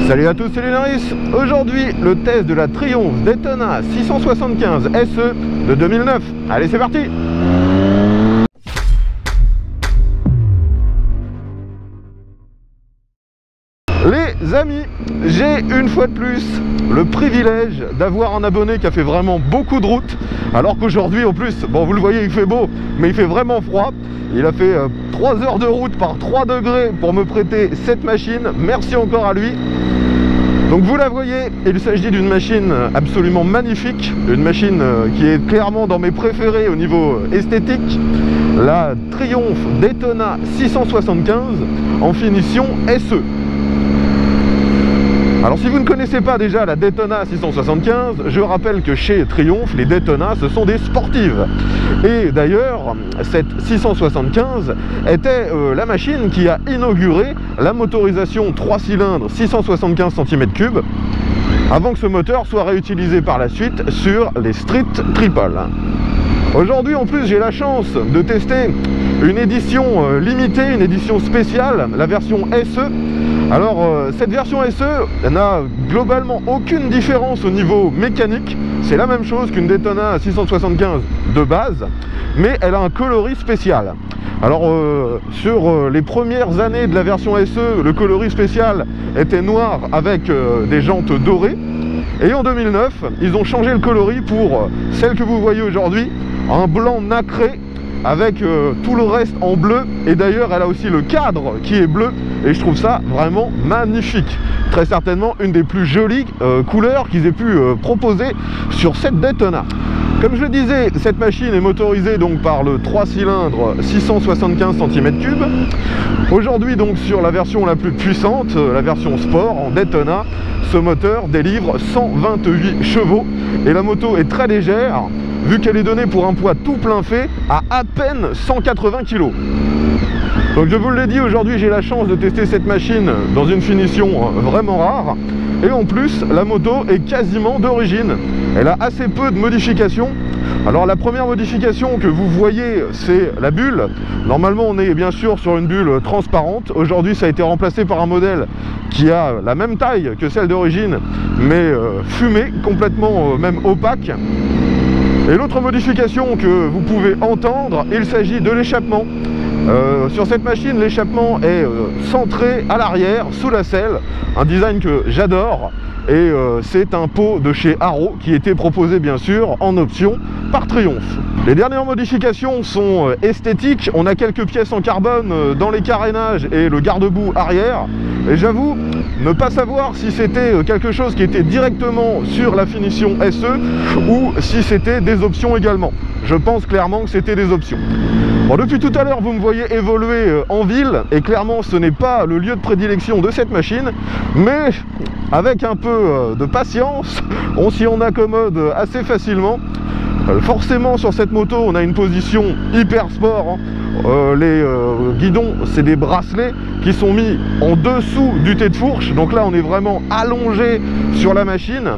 Salut à tous, c'est Lunaris. Aujourd'hui, le test de la Triumph Daytona 675 SE de 2009. Allez, c'est parti! Les amis, j'ai une fois de plus le privilège d'avoir un abonné qui a fait vraiment beaucoup de route, alors qu'aujourd'hui en plus, bon vous le voyez, il fait beau, mais il fait vraiment froid. Il a fait 3 heures de route par 3 degrés pour me prêter cette machine. Merci encore à lui. Donc vous la voyez, il s'agit d'une machine absolument magnifique, une machine qui est clairement dans mes préférés au niveau esthétique, la Triumph Daytona 675 en finition SE. Alors si vous ne connaissez pas déjà la Daytona 675, je rappelle que chez Triumph, les Daytona, ce sont des sportives. Et d'ailleurs, cette 675 était la machine qui a inauguré la motorisation 3 cylindres 675 cm3, avant que ce moteur soit réutilisé par la suite sur les Street Triple. Aujourd'hui en plus j'ai la chance de tester une édition limitée, une édition spéciale, la version SE. Alors cette version SE n'a globalement aucune différence au niveau mécanique, c'est la même chose qu'une Daytona 675 de base, mais elle a un coloris spécial. Alors sur les premières années de la version SE, le coloris spécial était noir avec des jantes dorées, et en 2009 ils ont changé le coloris pour celle que vous voyez aujourd'hui, un blanc nacré avec tout le reste en bleu, et d'ailleurs elle a aussi le cadre qui est bleu, et je trouve ça vraiment magnifique. Très certainement une des plus jolies couleurs qu'ils aient pu proposer sur cette Daytona. Comme je le disais, cette machine est motorisée donc par le 3 cylindres 675 cm3. Aujourd'hui donc sur la version la plus puissante, la version sport en Daytona, ce moteur délivre 128 chevaux et la moto est très légère vu qu'elle est donnée pour un poids tout plein fait à peine 180 kg. Donc je vous l'ai dit, aujourd'hui j'ai la chance de tester cette machine dans une finition vraiment rare, et en plus la moto est quasiment d'origine. Elle a assez peu de modifications. Alors la première modification que vous voyez, c'est la bulle. Normalement on est bien sûr sur une bulle transparente. Aujourd'hui ça a été remplacé par un modèle qui a la même taille que celle d'origine, mais fumée, complètement même opaque. Et l'autre modification que vous pouvez entendre, il s'agit de l'échappement. Sur cette machine, l'échappement est centré à l'arrière, sous la selle, un design que j'adore, et c'est un pot de chez Arrow qui était proposé bien sûr en option par Triumph. Les dernières modifications sont esthétiques. On a quelques pièces en carbone dans les carénages et le garde-boue arrière, et j'avoue ne pas savoir si c'était quelque chose qui était directement sur la finition SE ou si c'était des options également. Je pense clairement que c'était des options. Bon, depuis tout à l'heure vous me voyez évoluer en ville, et clairement ce n'est pas le lieu de prédilection de cette machine, mais avec un peu de patience on s'y en accommode assez facilement. Forcément sur cette moto on a une position hyper sport, les guidons c'est des bracelets qui sont mis en dessous du thé de fourche, donc là on est vraiment allongé sur la machine.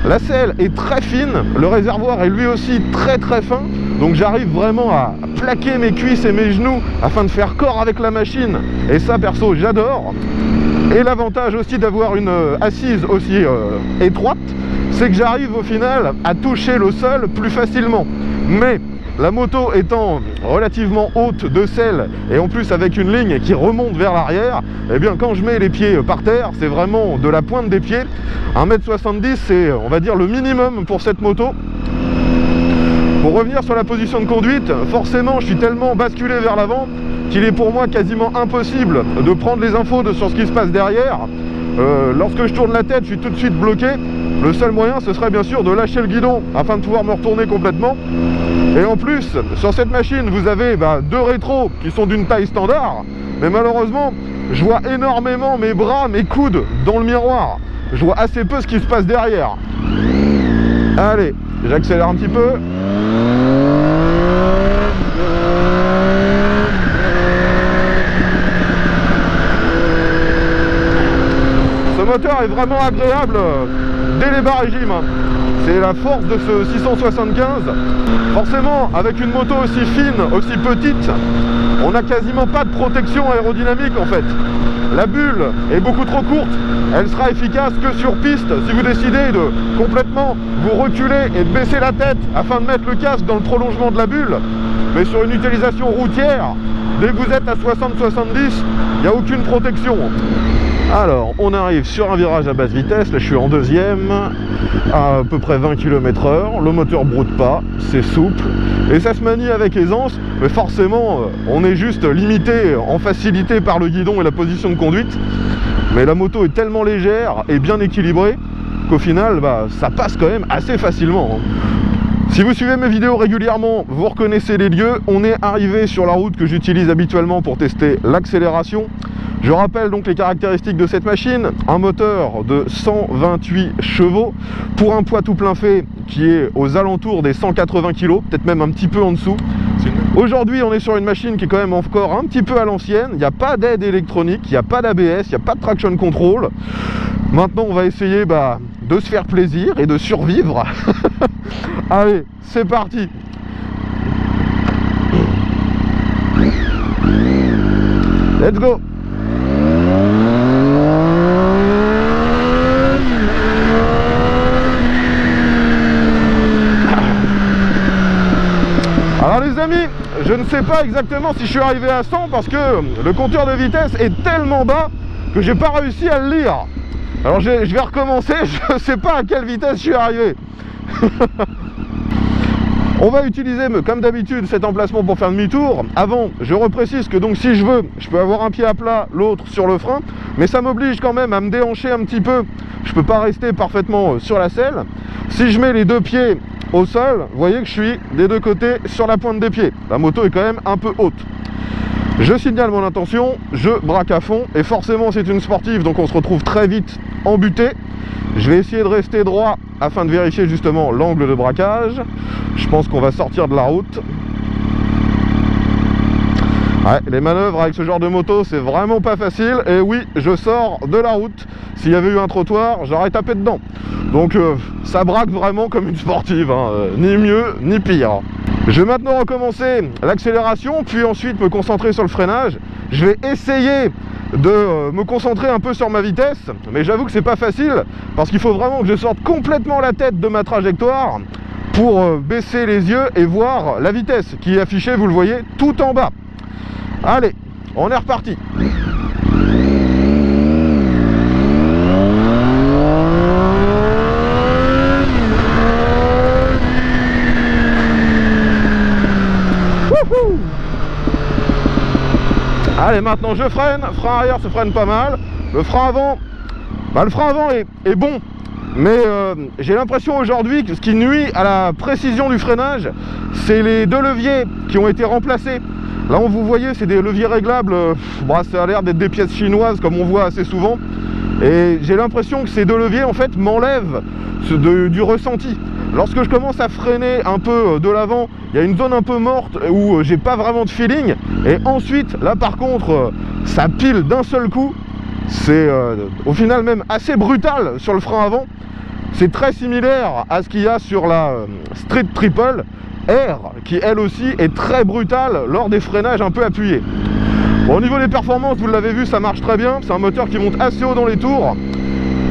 La selle est très fine, le réservoir est lui aussi très fin, donc j'arrive vraiment à plaquer mes cuisses et mes genoux afin de faire corps avec la machine, et ça perso j'adore. Et l'avantage aussi d'avoir une assise aussi étroite, c'est que j'arrive au final à toucher le sol plus facilement. Mais la moto étant relativement haute de selle, et en plus avec une ligne qui remonte vers l'arrière, et bien quand je mets les pieds par terre, c'est vraiment de la pointe des pieds. 1,70 m, c'est on va dire le minimum pour cette moto. Pour revenir sur la position de conduite, forcément je suis tellement basculé vers l'avant qu'il est pour moi quasiment impossible de prendre les infos sur ce qui se passe derrière. Lorsque je tourne la tête, je suis tout de suite bloqué. Le seul moyen, ce serait bien sûr de lâcher le guidon afin de pouvoir me retourner complètement. Et en plus, sur cette machine, vous avez deux rétros qui sont d'une taille standard, mais malheureusement, je vois énormément mes bras, mes coudes dans le miroir. Je vois assez peu ce qui se passe derrière. Allez, j'accélère un petit peu. Ce moteur est vraiment agréable dès les bas régimes. C'est la force de ce 675. Forcément, avec une moto aussi fine, aussi petite, on n'a quasiment pas de protection aérodynamique en fait. la bulle est beaucoup trop courte. Elle sera efficace que sur piste si vous décidez de complètement vous reculer et de baisser la tête afin de mettre le casque dans le prolongement de la bulle. Mais sur une utilisation routière, dès que vous êtes à 60-70, il n'y a aucune protection. Alors, on arrive sur un virage à basse vitesse, là je suis en deuxième, à peu près 20 km/h, le moteur broute pas, c'est souple, et ça se manie avec aisance, mais forcément, on est juste limité en facilité par le guidon et la position de conduite, mais la moto est tellement légère et bien équilibrée qu'au final, ça passe quand même assez facilement. Si vous suivez mes vidéos régulièrement, vous reconnaissez les lieux. On est arrivé sur la route que j'utilise habituellement pour tester l'accélération. Je rappelle donc les caractéristiques de cette machine. Un moteur de 128 chevaux pour un poids tout plein fait qui est aux alentours des 180 kg, peut-être même un petit peu en dessous. Aujourd'hui, on est sur une machine qui est quand même encore un petit peu à l'ancienne. Il n'y a pas d'aide électronique, il n'y a pas d'ABS, il n'y a pas de traction control. Maintenant, on va essayer de se faire plaisir et de survivre. Allez, c'est parti. Let's go. Alors les amis, je ne sais pas exactement si je suis arrivé à 100 parce que le compteur de vitesse est tellement bas que j'ai pas réussi à le lire. Alors je vais recommencer, je ne sais pas à quelle vitesse je suis arrivé. On va utiliser, comme d'habitude, cet emplacement pour faire demi-tour. Avant, je reprécise que donc si je veux, je peux avoir un pied à plat, l'autre sur le frein, mais ça m'oblige quand même à me déhancher un petit peu. Je peux pas rester parfaitement sur la selle. Si je mets les deux pieds au sol, vous voyez que je suis des deux côtés sur la pointe des pieds. La moto est quand même un peu haute. Je signale mon intention, je braque à fond, et forcément c'est une sportive, donc on se retrouve très vite embuté. Je vais essayer de rester droit afin de vérifier justement l'angle de braquage. Je pense qu'on va sortir de la route. Ouais, les manœuvres avec ce genre de moto, c'est vraiment pas facile. Et oui, je sors de la route. S'il y avait eu un trottoir, j'aurais tapé dedans. Donc ça braque vraiment comme une sportive, hein. Ni mieux, ni pire. Je vais maintenant recommencer l'accélération, puis ensuite me concentrer sur le freinage. Je vais essayer de me concentrer un peu sur ma vitesse, mais j'avoue que c'est pas facile, parce qu'il faut vraiment que je sorte complètement la tête de ma trajectoire pour baisser les yeux et voir la vitesse qui est affichée, vous le voyez, tout en bas. Allez, on est reparti. Allez, maintenant je freine, frein arrière se freine pas mal, le frein avant, est bon, mais j'ai l'impression aujourd'hui que ce qui nuit à la précision du freinage, c'est les deux leviers qui ont été remplacés. Là, vous voyez, c'est des leviers réglables, ça a l'air d'être des pièces chinoises comme on voit assez souvent, et j'ai l'impression que ces deux leviers en fait m'enlèvent du ressenti. Lorsque je commence à freiner un peu de l'avant, il y a une zone un peu morte où j'ai pas vraiment de feeling. Et ensuite, là par contre, ça pile d'un seul coup. C'est au final même assez brutal sur le frein avant. C'est très similaire à ce qu'il y a sur la Street Triple R, qui elle aussi est très brutale lors des freinages un peu appuyés. Bon, au niveau des performances, vous l'avez vu, ça marche très bien. C'est un moteur qui monte assez haut dans les tours.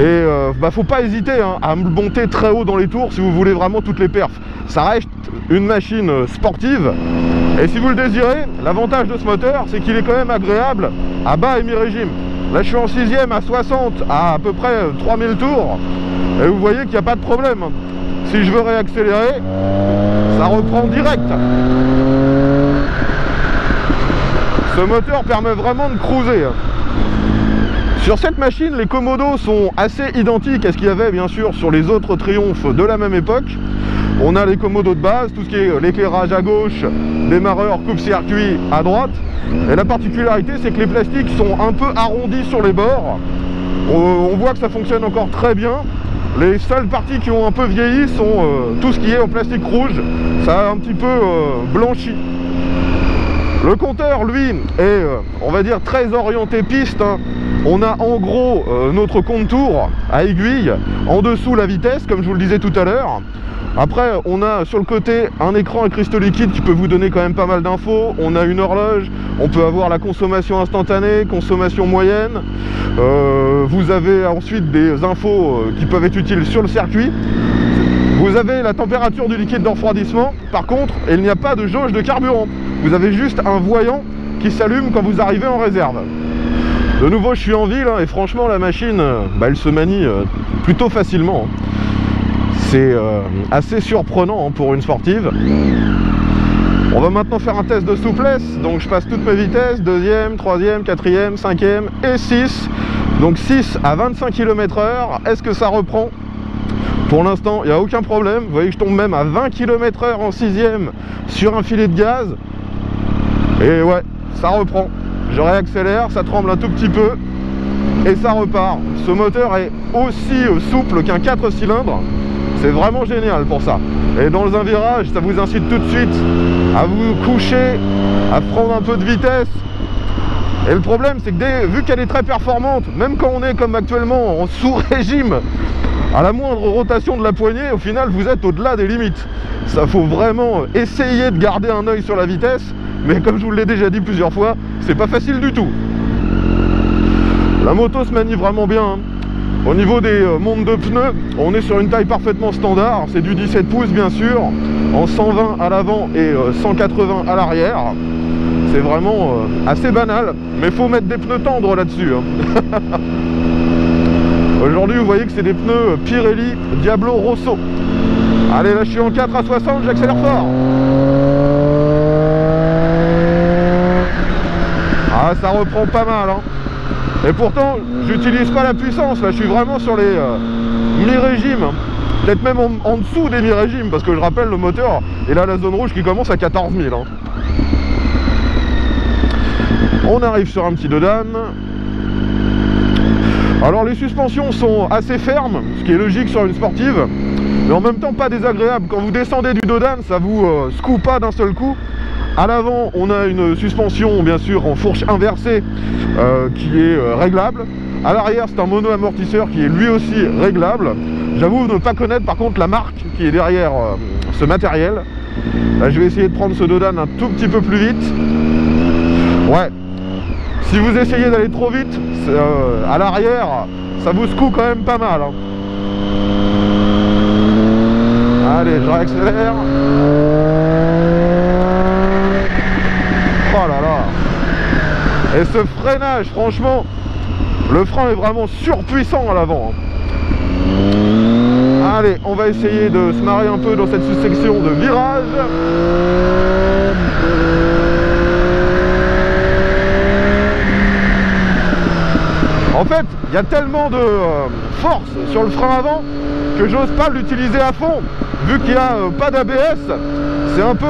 Et faut pas hésiter à monter très haut dans les tours si vous voulez vraiment toutes les perfs. Ça reste une machine sportive, et si vous le désirez, l'avantage de ce moteur, c'est qu'il est quand même agréable à bas et mi-régime. Là je suis en 6ème à 60 à peu près 3000 tours, et vous voyez qu'il n'y a pas de problème. Si je veux réaccélérer, ça reprend direct. Ce moteur permet vraiment de cruiser. Sur cette machine, les commodos sont assez identiques à ce qu'il y avait bien sûr sur les autres Triumph de la même époque. On a les commodos de base, tout ce qui est l'éclairage à gauche, démarreur, coupe-circuit à droite. Et la particularité, c'est que les plastiques sont un peu arrondis sur les bords. On voit que ça fonctionne encore très bien. Les seules parties qui ont un peu vieilli sont tout ce qui est en plastique rouge. Ça a un petit peu blanchi. Le compteur, lui, est, on va dire, très orienté piste, hein. On a en gros notre compte-tour à aiguille, en dessous la vitesse, comme je vous le disais tout à l'heure. Après, on a sur le côté un écran à cristaux liquides qui peut vous donner quand même pas mal d'infos. On a une horloge, on peut avoir la consommation instantanée, consommation moyenne. Vous avez ensuite des infos qui peuvent être utiles sur le circuit. Vous avez la température du liquide de refroidissement. Par contre, il n'y a pas de jauge de carburant. Vous avez juste un voyant qui s'allume quand vous arrivez en réserve. De nouveau, je suis en ville, hein, et franchement, la machine, elle se manie plutôt facilement. C'est assez surprenant, hein, pour une sportive. On va maintenant faire un test de souplesse. Donc je passe toutes mes vitesses, 2e, 3e, 4e, 5e et 6. Donc 6 à 25 km/h. Est-ce que ça reprend? Pour l'instant, il n'y a aucun problème. Vous voyez que je tombe même à 20 km/h en 6e sur un filet de gaz. Et ouais, ça reprend. Je réaccélère, ça tremble un tout petit peu et ça repart. Ce moteur est aussi souple qu'un 4 cylindres. C'est vraiment génial pour ça. Et dans un virage, ça vous incite tout de suite à vous coucher, à prendre un peu de vitesse. Et le problème, c'est que vu qu'elle est très performante, même quand on est comme actuellement en sous-régime, à la moindre rotation de la poignée, au final, vous êtes au-delà des limites. Ça, faut vraiment essayer de garder un œil sur la vitesse. Mais comme je vous l'ai déjà dit plusieurs fois, c'est pas facile du tout. La moto se manie vraiment bien, hein. Au niveau des montes de pneus, on est sur une taille parfaitement standard. C'est du 17 pouces bien sûr, en 120 à l'avant et 180 à l'arrière. C'est vraiment assez banal, mais il faut mettre des pneus tendres là-dessus, hein. Aujourd'hui, vous voyez que c'est des pneus Pirelli Diablo Rosso. Allez, là je suis en 4 à 60, j'accélère fort. Ah, ça reprend pas mal, hein. Et pourtant, j'utilise pas la puissance, là, je suis vraiment sur les mi-régimes. Peut-être même en dessous des mi-régimes, parce que je rappelle, le moteur, il a la zone rouge qui commence à 14 000. Hein. On arrive sur un petit Dodan. Alors, les suspensions sont assez fermes, ce qui est logique sur une sportive, mais en même temps pas désagréable. Quand vous descendez du Dodan, ça vous secoue pas d'un seul coup. À l'avant, on a une suspension bien sûr en fourche inversée qui est réglable. À l'arrière, c'est un mono-amortisseur qui est lui aussi réglable. J'avoue ne pas connaître par contre la marque qui est derrière ce matériel. Là, je vais essayer de prendre ce Dodan un tout petit peu plus vite. Ouais, si vous essayez d'aller trop vite, à l'arrière, ça vous secoue quand même pas mal. Hein. Allez, je réaccélère. Oh là là. Et ce freinage, franchement, le frein est vraiment surpuissant à l'avant. Allez, on va essayer de se marrer un peu dans cette section de virage. En fait, il y a tellement de force sur le frein avant que j'ose pas l'utiliser à fond. Vu qu'il n'y a pas d'ABS, c'est un peu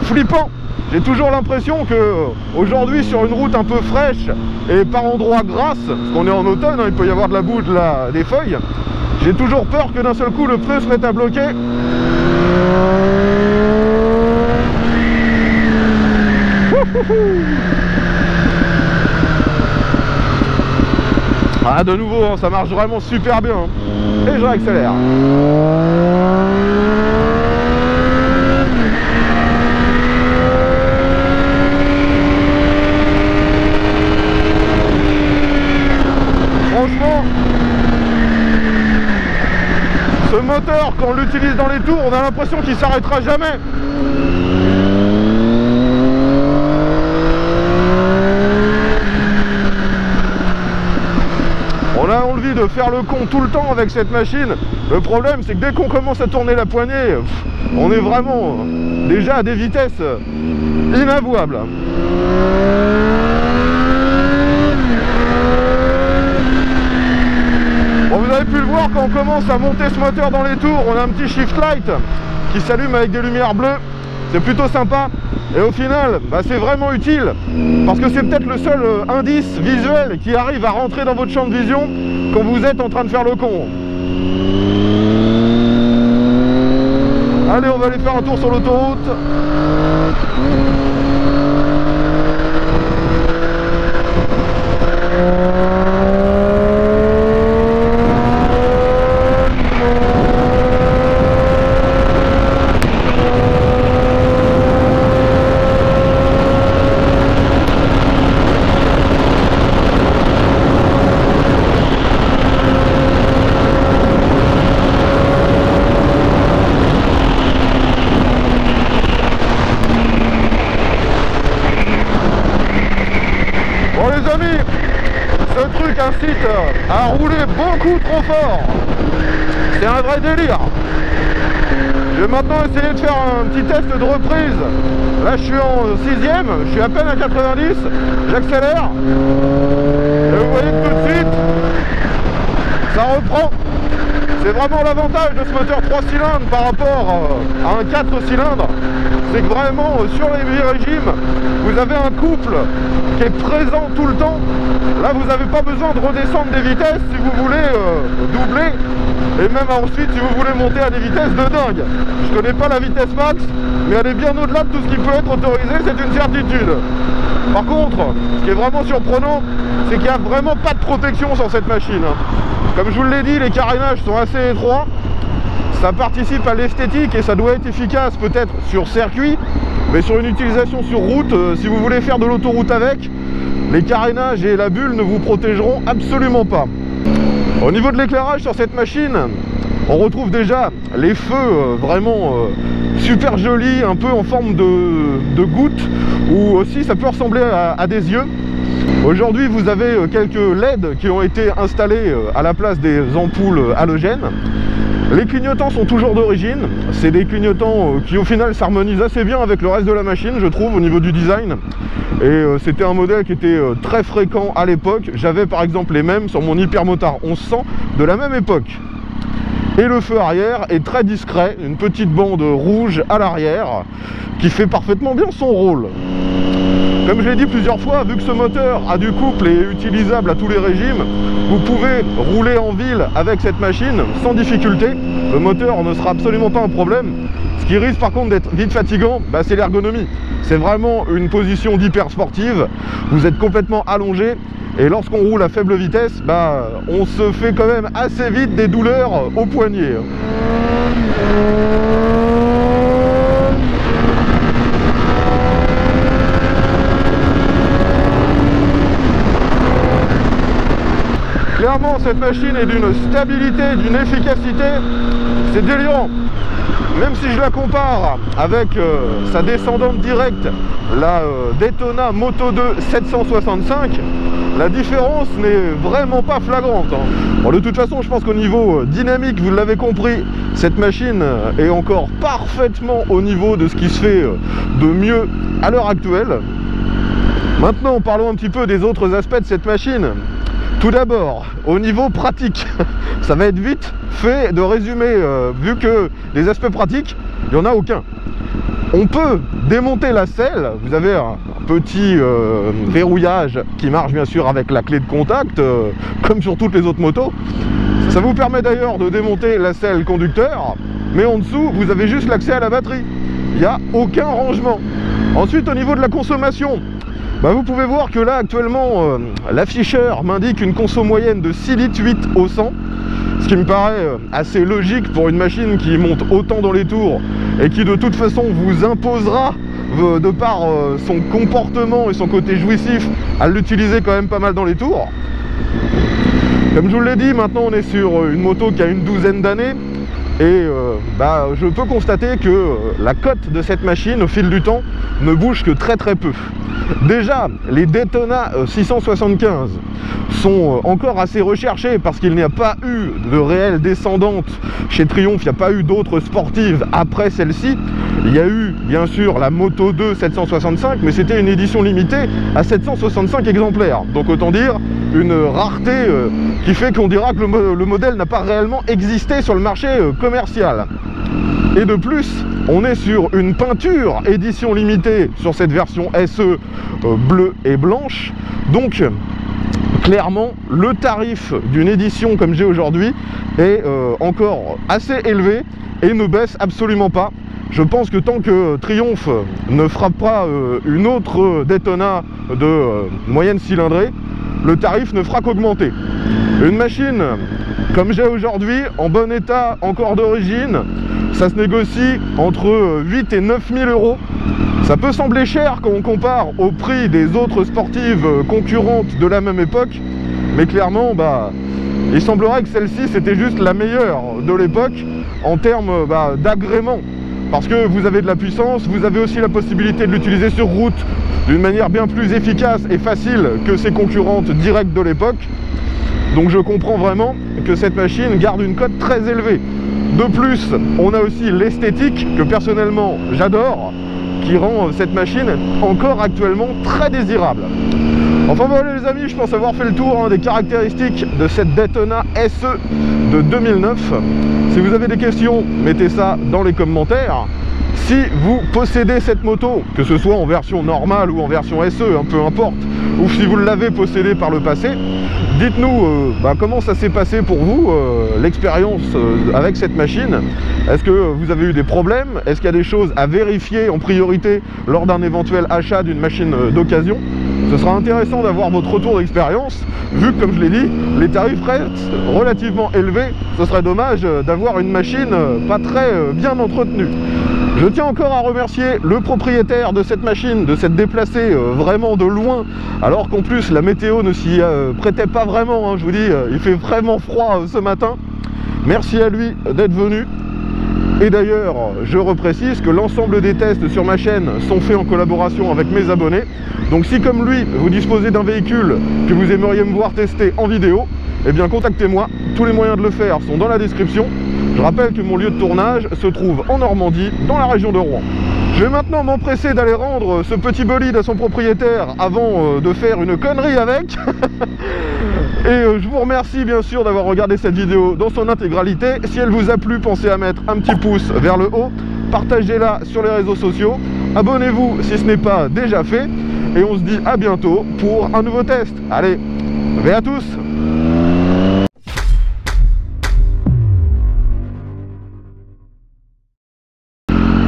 flippant. J'ai toujours l'impression que aujourd'hui sur une route un peu fraîche et par endroits grasses, parce qu'on est en automne, hein, il peut y avoir de la boue, des feuilles, j'ai toujours peur que d'un seul coup le pneu se mette à bloquer. Ah, de nouveau, hein, ça marche vraiment super bien. Hein. Et je réaccélère. Franchement, ce moteur, quand on l'utilise dans les tours, on a l'impression qu'il s'arrêtera jamais. On a envie de faire le con tout le temps avec cette machine. Le problème, c'est que dès qu'on commence à tourner la poignée, on est vraiment déjà à des vitesses inavouables. Bon, vous avez pu le voir, quand on commence à monter ce moteur dans les tours, on a un petit shift light qui s'allume avec des lumières bleues. C'est plutôt sympa. Et au final, bah, c'est vraiment utile parce que c'est peut-être le seul indice visuel qui arrive à rentrer dans votre champ de vision quand vous êtes en train de faire le con. Allez, on va aller faire un tour sur l'autoroute. rouler beaucoup trop fort. C'est un vrai délire. Je vais maintenant essayer de faire un petit test de reprise. Là je suis en 6ème, je suis à peine à 90, j'accélère. Et vous voyez que tout de suite, ça reprend. C'est vraiment l'avantage de ce moteur 3 cylindres par rapport à un 4 cylindres. C'est que vraiment sur les régimes, vous avez un couple qui est présent tout le temps. Là vous n'avez pas besoin de redescendre des vitesses si vous voulez doubler. Et même ensuite si vous voulez monter à des vitesses de dingue. Je connais pas la vitesse max, mais elle est bien au-delà de tout ce qui peut être autorisé, c'est une certitude. Par contre, ce qui est vraiment surprenant, c'est qu'il n'y a vraiment pas de protection sur cette machine. Comme je vous l'ai dit, les carénages sont assez étroits. Ça participe à l'esthétique et ça doit être efficace peut-être sur circuit, mais sur une utilisation sur route, si vous voulez faire de l'autoroute avec, les carénages et la bulle ne vous protégeront absolument pas. Au niveau de l'éclairage sur cette machine, on retrouve déjà les feux vraiment super jolis, un peu en forme de gouttes, ou aussi ça peut ressembler à des yeux. Aujourd'hui vous avez quelques LED qui ont été installés à la place des ampoules halogènes. Les clignotants sont toujours d'origine, c'est des clignotants qui au final s'harmonisent assez bien avec le reste de la machine je trouve au niveau du design. Et c'était un modèle qui était très fréquent à l'époque, j'avais par exemple les mêmes sur mon Hypermotard 1100 de la même époque. Et le feu arrière est très discret, une petite bande rouge à l'arrière qui fait parfaitement bien son rôle. Comme je l'ai dit plusieurs fois, vu que ce moteur a du couple et est utilisable à tous les régimes, vous pouvez rouler en ville avec cette machine sans difficulté. Le moteur ne sera absolument pas un problème. Ce qui risque par contre d'être vite fatigant, c'est l'ergonomie. C'est vraiment une position d'hyper sportive. Vous êtes complètement allongé et lorsqu'on roule à faible vitesse, on se fait quand même assez vite des douleurs au poignet. Clairement, cette machine est d'une stabilité, d'une efficacité, c'est délirant. Même si je la compare avec sa descendante directe, la Daytona Moto 2 765, la différence n'est vraiment pas flagrante. Bon, de toute façon, je pense qu'au niveau dynamique, vous l'avez compris, cette machine est encore parfaitement au niveau de ce qui se fait de mieux à l'heure actuelle. Maintenant, parlons un petit peu des autres aspects de cette machine. Tout d'abord, au niveau pratique, ça va être vite fait de résumer, vu que les aspects pratiques, il n'y en a aucun. On peut démonter la selle, vous avez un petit verrouillage qui marche bien sûr avec la clé de contact, comme sur toutes les autres motos. Ça vous permet d'ailleurs de démonter la selle conducteur, mais en dessous, vous avez juste l'accès à la batterie. Il n'y a aucun rangement. Ensuite, au niveau de la consommation, vous pouvez voir que là actuellement l'afficheur m'indique une conso moyenne de 6,8 litres au 100, ce qui me paraît assez logique pour une machine qui monte autant dans les tours et qui de toute façon vous imposera de par son comportement et son côté jouissif à l'utiliser quand même pas mal dans les tours. Comme je vous l'ai dit, maintenant on est sur une moto qui a une douzaine d'années et je peux constater que la cote de cette machine au fil du temps ne bouge que très peu. Déjà, les Daytona 675 sont encore assez recherchés parce qu'il n'y a pas eu de réelle descendante chez Triumph, il n'y a pas eu d'autres sportives après celle-ci. Il y a eu bien sûr la Moto 2 765, mais c'était une édition limitée à 765 exemplaires. Donc autant dire une rareté qui fait qu'on dira que le modèle n'a pas réellement existé sur le marché commercial. Et de plus, on est sur une peinture édition limitée sur cette version SE bleue et blanche. Donc clairement, le tarif d'une édition comme j'ai aujourd'hui est encore assez élevé et ne baisse absolument pas. Je pense que tant que Triumph ne fera pas une autre Daytona de moyenne cylindrée, le tarif ne fera qu'augmenter. Une machine comme j'ai aujourd'hui, en bon état, encore d'origine, ça se négocie entre 8 et 9 000 euros. Ça peut sembler cher quand on compare au prix des autres sportives concurrentes de la même époque, mais clairement, il semblerait que celle-ci c'était juste la meilleure de l'époque en termes d'agrément. Parce que vous avez de la puissance, vous avez aussi la possibilité de l'utiliser sur route d'une manière bien plus efficace et facile que ses concurrentes directes de l'époque. Donc je comprends vraiment que cette machine garde une cote très élevée. De plus, on a aussi l'esthétique que personnellement j'adore, qui rend cette machine encore actuellement très désirable. Enfin voilà les amis, je pense avoir fait le tour des caractéristiques de cette Daytona SE de 2009. Si vous avez des questions, mettez ça dans les commentaires. Si vous possédez cette moto, que ce soit en version normale ou en version SE, peu importe, ou si vous l'avez possédée par le passé, dites-nous comment ça s'est passé pour vous, l'expérience avec cette machine. Est-ce que vous avez eu des problèmes? Est-ce qu'il y a des choses à vérifier en priorité lors d'un éventuel achat d'une machine d'occasion? Ce sera intéressant d'avoir votre retour d'expérience, vu que, comme je l'ai dit, les tarifs restent relativement élevés. Ce serait dommage d'avoir une machine pas très bien entretenue. Je tiens encore à remercier le propriétaire de cette machine, de s'être déplacé vraiment de loin, alors qu'en plus la météo ne s'y prêtait pas vraiment, je vous dis, il fait vraiment froid ce matin. Merci à lui d'être venu. Et d'ailleurs, je reprécise que l'ensemble des tests sur ma chaîne sont faits en collaboration avec mes abonnés. Donc si comme lui, vous disposez d'un véhicule que vous aimeriez me voir tester en vidéo, eh bien contactez-moi, tous les moyens de le faire sont dans la description. Je rappelle que mon lieu de tournage se trouve en Normandie, dans la région de Rouen. Je vais maintenant m'empresser d'aller rendre ce petit bolide à son propriétaire avant de faire une connerie avec. Et je vous remercie bien sûr d'avoir regardé cette vidéo dans son intégralité. Si elle vous a plu, pensez à mettre un petit pouce vers le haut, partagez-la sur les réseaux sociaux, abonnez-vous si ce n'est pas déjà fait, et on se dit à bientôt pour un nouveau test. Allez, bye à tous.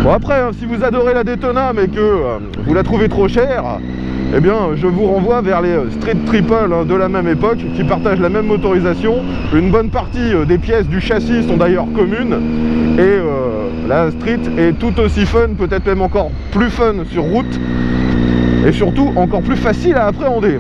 Bon après, si vous adorez la Daytona mais que vous la trouvez trop chère, eh bien je vous renvoie vers les Street Triple de la même époque qui partagent la même motorisation. Une bonne partie des pièces du châssis sont d'ailleurs communes et la Street est tout aussi fun, peut-être même encore plus fun sur route et surtout encore plus facile à appréhender.